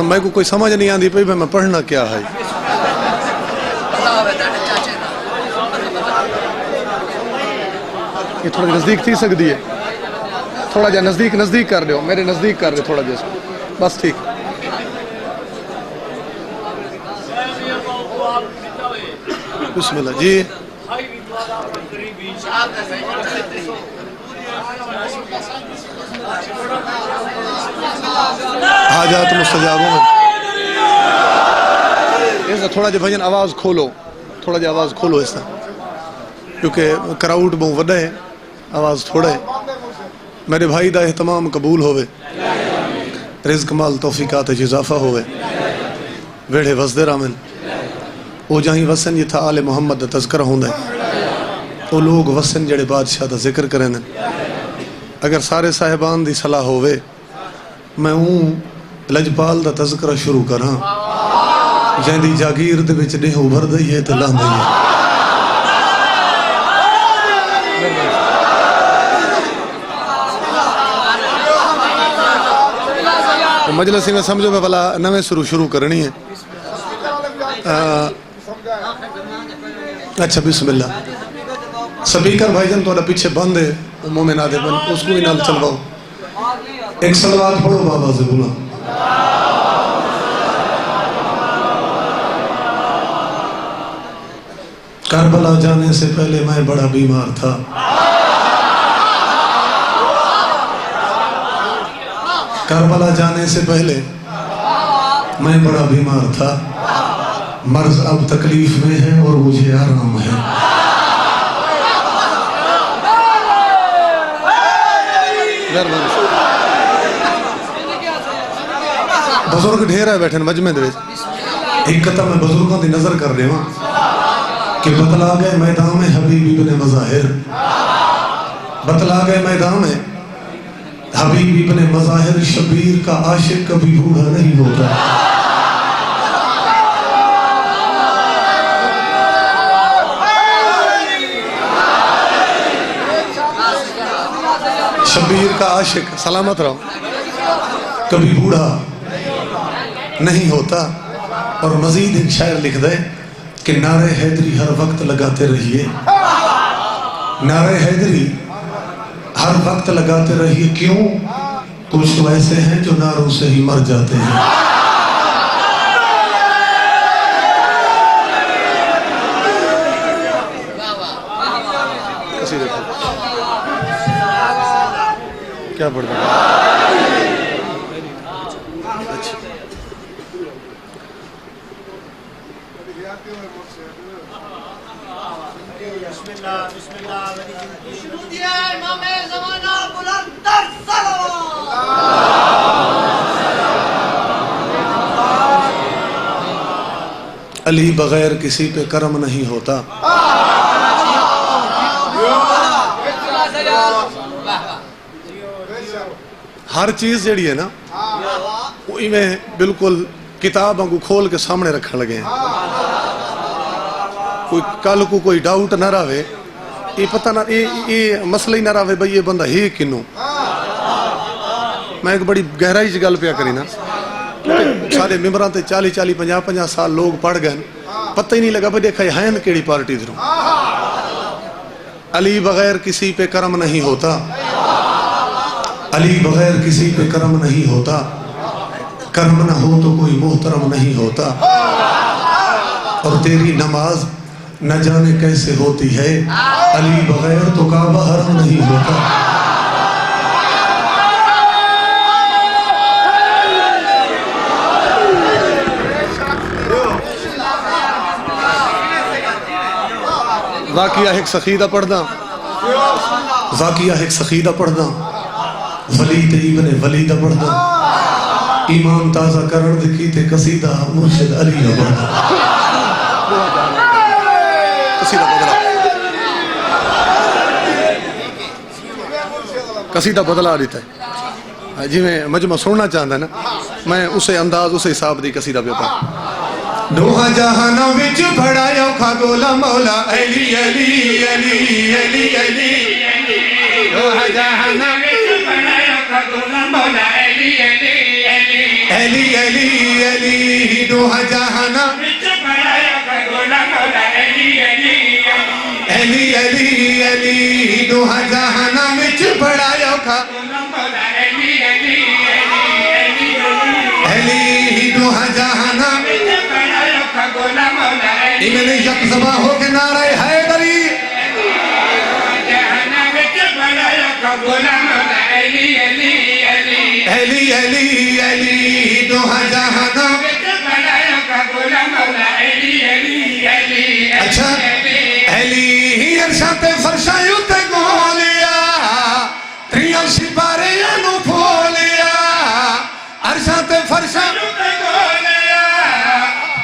मैं को कोई समझ नहीं आती पई मैं पढ़ना क्या है। ये थोड़ा नज़दीक थी सकती है, थोड़ा जा नज़दीक कर दो, मेरे नज़दीक कर दो थोड़ा जैसा, बस ठीक। बिस्मिल्लाह जी। हाजात मुस्तजाब में ऐसा थोड़ा जो भजन आवाज़ खोलो, थोड़ा जो आवाज़ खोलो ऐसा, क्योंकि क्राउड बहुत वड्डा है, आवाज़ थोड़ा है। मेरे भाई दा एहतमाम कबूल होवे, रिज़्क माल तौफीकात इजाफा होवे, वेड़े वसदे रामन वो जहीं वसन जिथा आले मुहम्मद दा तज़किरा होंदा है, वो लोग वसन जड़े बादशाह दा जिक्र करें। अगर सारे साहिबान दी सलाह होवे मैं हूँ लजपाल दा तज़किरा शुरू करा, जैंदी जागीर दे विच देह उभर दई है ते लांदी है। मजलिस में समझो मैं भला नवे शुरू करनी है। अच्छा बिस्मिल्लाह। स्पीकर भाईजान थोड़ा पीछे बंद है, मोमिन आदे बन उसको भी नाल चलवाओ। एक सलवात पढ़ो बाबा से बोला। करबला जाने से पहले मैं बड़ा बीमार था, करबला जाने से पहले मैं बड़ा बीमार था, मर्ज अब तकलीफ में है और मुझे आराम है। बुजुर्ग ढेर है बैठे मजमे दे, एक कता मैं बुजुर्गों की नजर कर रहा कि बतला गए मैदान में हबीबी इब्ने मज़ाहिर, बतला गए मैदान में हबीबी इब्ने मज़ाहिर, शबीर का आशिक कभी बूढ़ा नहीं होता। शबीर का आशिक सलामत रहो कभी बूढ़ा नहीं होता। और मजीद एक शायर लिख दे कि नारे हैदरी हर वक्त लगाते रहिए, नारे हैदरी हर वक्त लगाते रहिए, क्यों? कुछ तो ऐसे हैं जो नारों से ही मर जाते हैं। क्या पढ़ रहे हैं? अली बगैर किसी पे करम नहीं होता। हर चीज जड़ी है ना वो इवें बिल्कुल किताब को खोल के सामने रखने लगे हैं। कोई कल को कोई डाउट ना रहे, ये पता ना ये मसला ही ना रहे भाई ये बंदा है किनू। मैं एक बड़ी गहराई च गल पिया करी ना, सारे मेंबरां ते 40-40 50-50 साल लोग पढ़ गए, पता ही नहीं लगा भाई देखा है केड़ी पार्टी दे। अली बगैर किसी पे करम नहीं होता, अली बगैर किसी पे करम नहीं होता, कर्म ना हो तो कोई मोहतरम नहीं होता। और तेरी नमाज न जाने कैसे होती है, अली बगैर तो काबा हरम नहीं होता। वाकिया एक सखीदा पढ़दा, वाकिया एक सखीदा पढ़दा, वलीद इब्ने वलीद पढ़दा, ईमान ताज़ा करण दी ते कसीदा मुर्शिद अली पढ़दा। कसीदा बदला, कसीदा बदला देता है जिवें मजमा सुनना चाहता है ना, मैं उसे अंदाज उसे हिसाब दी कसीदा पे पढ़ा। दोहा जहाना विच भड़ाया खगोला मौला अली अली अली अली अली, दोहा जहाना विच भड़ाया खगोला मौला अली अली अली अली अली अली दोह जहाना अली अली अली दोह जहाना विच बड़ा औखा अली दोह जहाना इन्हें यकजबा हो के नारे हैदरी अली अली अली दोह जहाना अच्छा अली अरशाते फरशायु ते गोलिया त्रिया सिपारे नु फोलिया अरशाते फरशायु ते गोलिया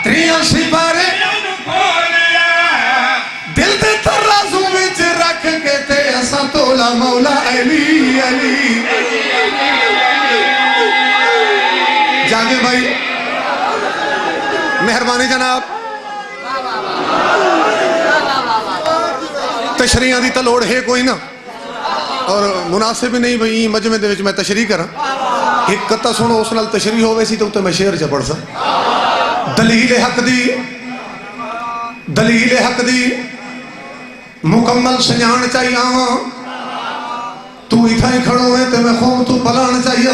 त्रिया सिपारे नु फोलिया दिल दे तराजू विच रख के ते असा तोला मौला अली अली जागे भाई मेहरबानी जनाब तशरीह की तो लोड़ है कोई ना और मुनासिब नहीं भाई मजमे दे विच मैं तशरीह करा एक कत्ता सुनो उस नाल तशरीह होवे सी तो उत्ते मैं शेर च पढ़ सा दलील हक दी मुकम्मल सजान चाहिए तू इथा ही खड़ो है तो मैं खूब तू पलाण चाहिए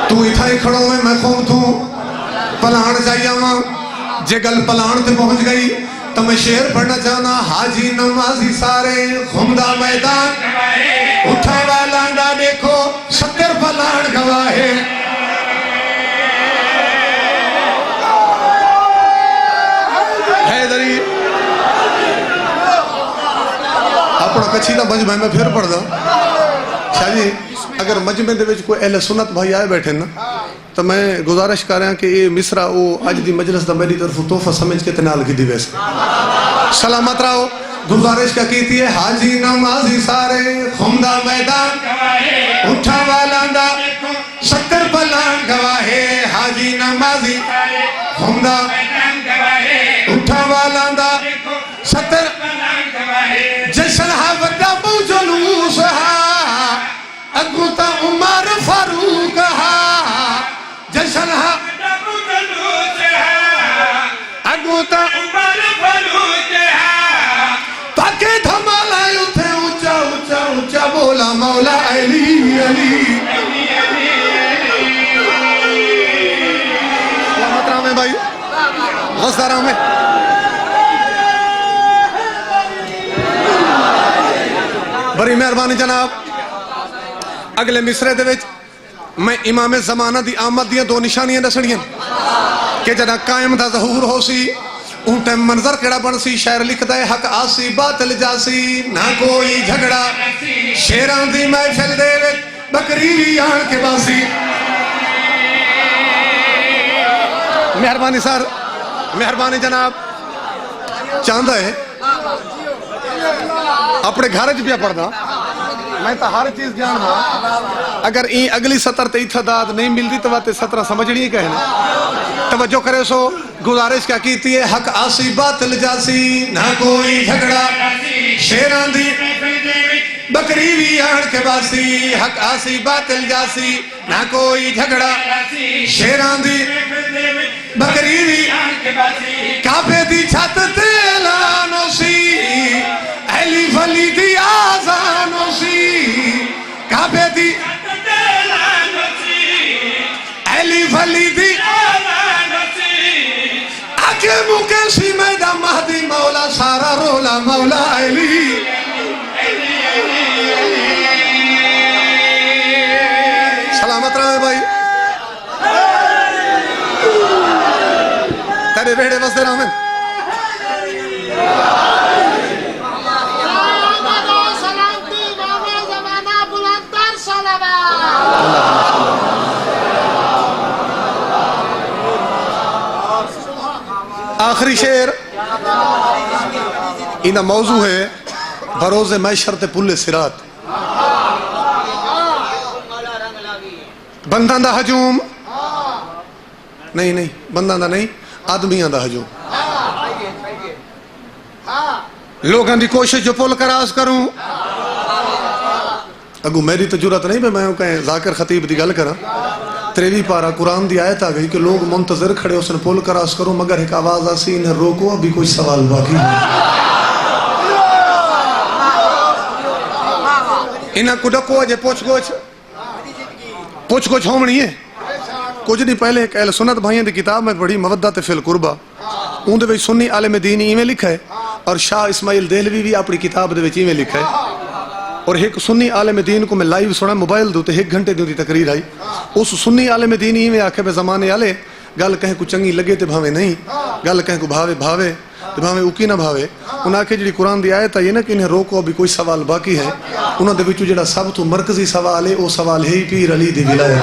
तू इथा ही खड़ो है मैं खूब तू पलाण चाहिए जे गल पलाण ते पहुंच गई तो मैं शेर पढ़ना चाहना हाजी नमाजी सारे घूमदा मैदान उठा वाला देखो 70 पलाण गवाहे हैदरी अपना कच्छी का मजमा मैं फिर पढ़ दा शाह जी अगर मजमे दे विच कोई अहले सुन्नत भाई आए बैठे ना तो मैं गुजारिश कर रहा कि ये मिसरा वो अज की मजलिस का मेरी तरफ तोहफा समझ के नाल की वैसे सलामत रहो गुजारिश क्या की है हाजी नमाजी सारे घूमदा मैदान उठा वाला 70 पलाण गवाहे हाजी नमाजी घूमदा उठा वाला 70 जशन हा वड्डा जुलूस हा अगू ता उमर फारूक हा जशन हा अगू ता उमर फारूक हा ताके धमाला उठे ऊंचा ऊंचा ऊंचा बोला मौला अली अली सलामत में भाई गस्तारा में बड़ी मेहरबानी जनाब अगले मिसरे दे विच मैं इमाम ज़माना दी आमद दियां 2 निशानियां दसणियां कि जदा कायम दा ज़हूर हो सी उन टाइम मंजर केड़ा बन सी शायर लिखदा है हक आसी बातिल जासी ना कोई झगड़ा शेरां दी महफिल दे विच बकरी भी आण के बासी मेहरबानी सर मेहरबानी जनाब चाहता है अपने घर च पिया पढ़दा मैं तो हर चीज जानना अगर ई अगली सतर ते इथा दाद नहीं मिलती तो बात 17 समझनी कहना तवज्जो करे सो गुजारिश क्या की है हक आसी बातिल जासी ना कोई झगड़ा शेरां दी बकरी भी आण के बासी हक आसी बातिल जासी ना कोई झगड़ा शेरां दी बकरी भी आण के बासी काबे दी छत ते ऐलानो सी अली वली दी आज़ानो सी काबे दी अली वली दी आके मुके सी मैदा महदी मौला सारा रोला मौला अली सलामत रहे भाई तेरे बेड़े बसते रामें आखिरी शेर इना मौजू है बरोज़े मैशर ते पुल्ले सिरात बंदा दा हजूम नहीं नहीं बंदा दा नहीं आदमियां दा हजूम लोगों की कोशिश जो पुल क्रॉस करूं अगू मेरी तो जरूरत नहीं मैं कहें जाकिर खतीब की गल करा 23 पारा कुरान की आयत आ गई कि लोग मुंतजर खड़े उसने पुल क्रॉस करो मगर एक आवाज आसी इन्हें रोको अभी कोई सवाल बाकी है। इन्हें को डको अजे पूछ कुछ होनी है। कुछ दिन पहले एक अहल सुन्नत भाइयों की किताब में पढ़ी मवद्दत फिल कुर्बा, उनके सुन्नी आलिम दीन इवें लिखा है और शाह इस्माइल देहलवी भी अपनी किताब इवें लिखा है। और एक सुन्नी आलिम दीन को मैं लाइव सुना मोबाइल दे 1 घंटे की तकरीर आई। उस सुन्नी आलिम दीन इवें आखे पे जमाने वाले गल कहीं को चंगी लगे तो भावे नहीं, गल कहीं को भावे भावे तो भावे उकी ना भावे। उन्हें आखे जी कुरान की आयत आई ना कि इन्हें रोको अभी कोई सवाल बाकी है। उन्होंने जो सब तो मरकजी सवाल है वह सवाल है ही पीर अली दी विलायत।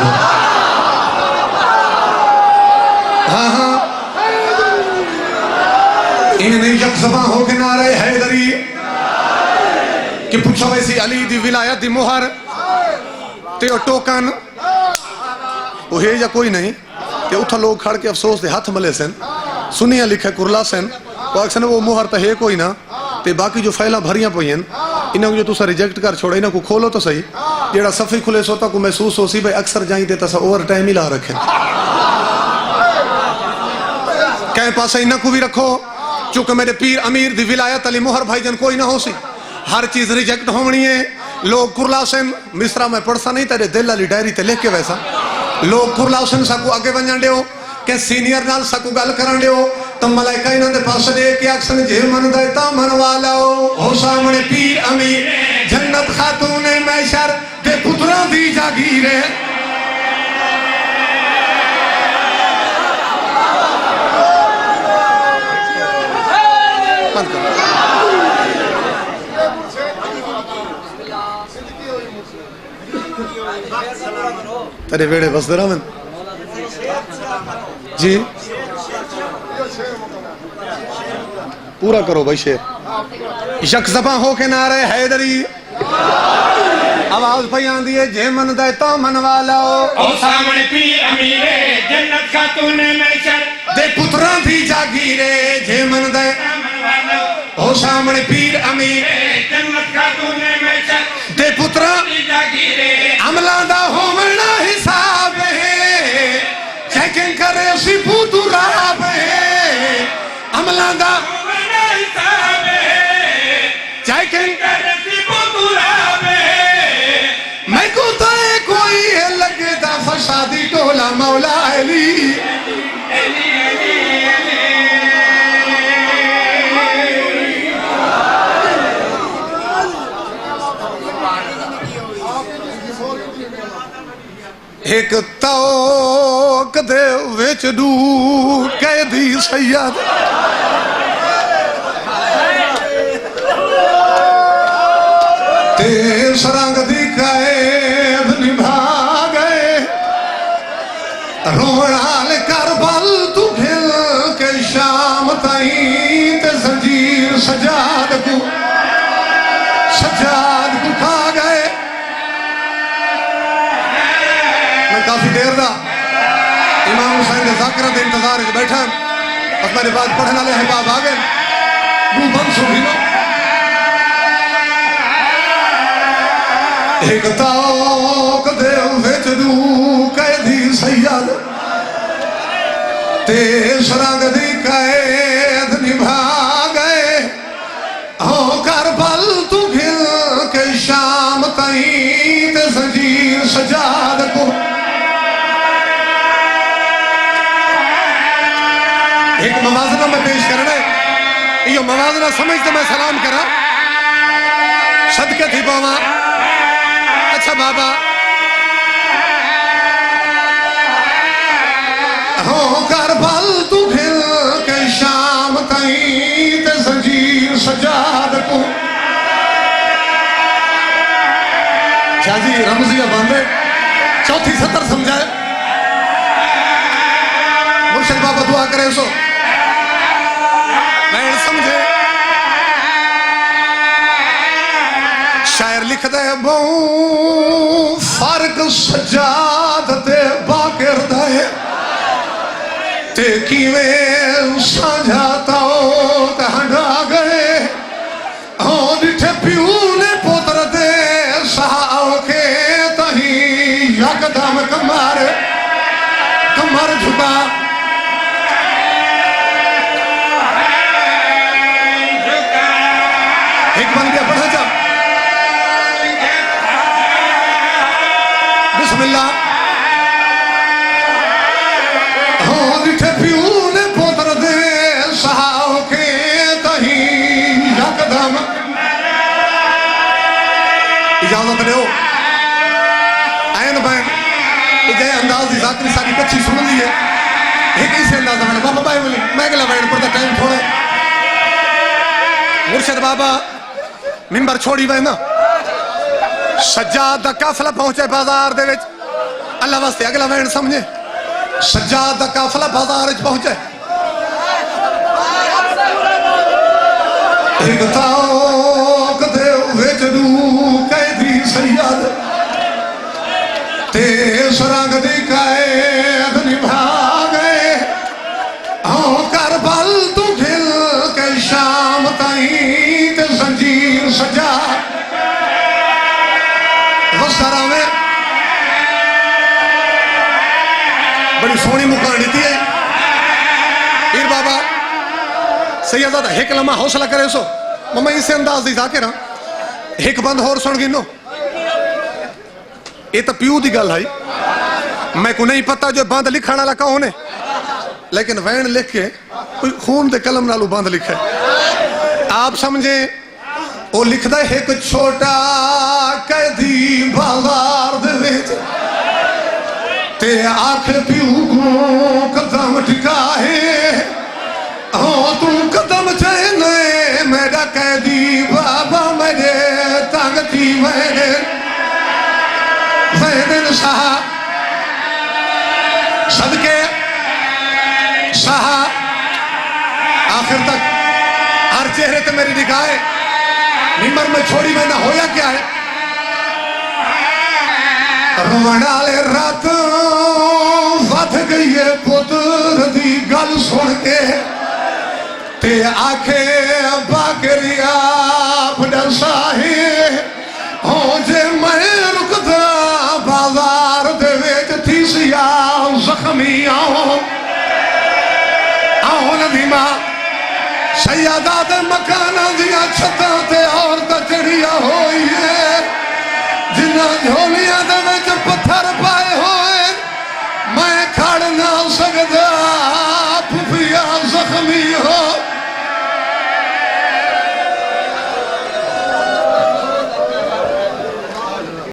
हाँ हाँ इन्हें यकज़बा हो के नारे हैदरी कि पूछो वैसी अली दी विलायत दी मुहर ते टोकन वो है या कोई नहीं। ते उठा लोग खड़ के अफसोस दे हाथ मले सन सुनिया लिखे कुरला सन अक्सर वो मुहर तो है कोई ना। ते बाकी जो फाइल भरियां पई इन्हों जो तुसा रिजेक्ट कर छोड़ा इन्हों को खोलो तो सही। जेड़ा सफ़ी खुले सोता को महसूस हो सी भाई अक्सर जाई ते तसा ओवर टाइम ही ला रखे कहीं पास इन्हों को भी रखो चूंकि मेरे पीर अमीर दी विलायत अली मुहर भाईजन कोई ना हो सी। हर चीज रिजेक्ट होनी है। लोग कुरलासन मिसरा में पढ़सा नहीं तेरे दिल वाली डायरी ते लिख के वैसा लोग कुरलासन साकू आगे वजन दियो के सीनियर नाल साकू गल करन दियो तो मलाइका इन्हां दे पास दे के आखसन जे मन दे ता मनवा लो हो सामने पीर अमीर जन्नत खातून मैशर दे पुत्रा दी जागीर है। तेरे वेड़े बसते रहन जी पूरा करो भाई शेर। यकज़बा हो के नारे हैदरी आवाज पई आंदी है जे मन दे तो मनवा लो ओ सामने पीर अमीर जन्नत खातून मैशर दे पुत्रा दी जागीर जे मन दे मनवा लो ओ सामने पीर अमीर जन्नत खातून मैशर दे पुत्रा दी जागीर अमला दा होवना हिसाब है चेकिंग करे सी पुत्रा है अमला दा होवना हिसाब है चेकिंग करे सी पुत्रा है मैं को तो कोई लगदा फसादी टोला मौला अली एक तौक दे विच डू कैदी सैयद ते सरंग दी कैद निभा गए रोणाल करबल तू खिल के शाम ताई ते जंजीर सजाद को खा गए। काफी देर दा इमाम हुसैन के ज़ाकिरा दे इंतजार में बैठा बस मेरे बाद पढ़ने वाले अहबाब आ गए मुंह बंद सुनी लो। एक तौक दे विच डू कैदी सैयद ते सरंग दी कैद निभा गए हो करबल तू खिल के शाम ताई ते जंजीर सजाद को एक मवाजना में पेश करना है। ये मवाजना समझते मैं सलाम करा सदके थी बाबा अच्छा बाबा हो करबल तू खिल के शाम ताई ते जंजीर सजाद को शाहजी रमजिया बांधे चौथी सतर समझाए मुर्शिद बाबा दुआ करे सो मैं समझे शायर लिख दे बहु फर्क सजाद ते बाकिर दे ते किवें समझाता ते हंडा गए हो डिठे प्यू ने पुत्र दे सहा के बिस्मिल्लाह हो जिठे प्यू ने पुत्र दे सहाओ के तही यकदम इजाजत दो ऐन बैन इजे अंदाज दी जाकरी सारी कच्ची सुन ली है एक इसे अंदाज में बाबा भाई बोली मैं गला बैन पर टाइम थोड़े मुर्शिद बाबा मिंबर छोड़ी वे ना सज्जाद दा काफिला पहुंचे बाजार दे विच अल्लाह वास्ते अगला वैन समझे सज्जाद दा काफिला बाजार विच पहुंचे एक ताक दे विच दू कैदी सैयद ते सुरंग दी कैद निभा गए हाँ करबल तू खिल के शाम ताई ते जंजीर सजा वसरा में बड़ी सोहनी मुकान दी है पीर बाबा सैयदा एक लम्हा हौसला करे सो मम्मा इसे अंदाज दी जाके ना एक बंद होर सुन गिनो ये तो प्यू की गल है मैं को नहीं पता जो बंद लिखण वाला कौन है लेकिन वैन लिख के कोई खून दे कलम नालू बंद लिखे आप समझे वो लिखदा एक छोटा कैदी बाजार दे विच ते आख प्यू को कदम टिकाए हो तू कदम चैने मेरा कैदी बाबा मेरे तंग थी मैंने सहा सदके सहा आखिर तक हर चेहरे पे मेरी निगाह है मिंबर में छोड़ी मैंने होया क्या है रोवणाले रात वध गई है पुत्र दी गल सुन के ते आखे बागरिया बडसा है हो जे मैं रुकदा बाजार दे विच थीसिया जख्मी आओ नदीमा सैयदा दे मकाना दिया छत्तां ते औरत चढ़िया होई है जिन्ना झोलियां दे विच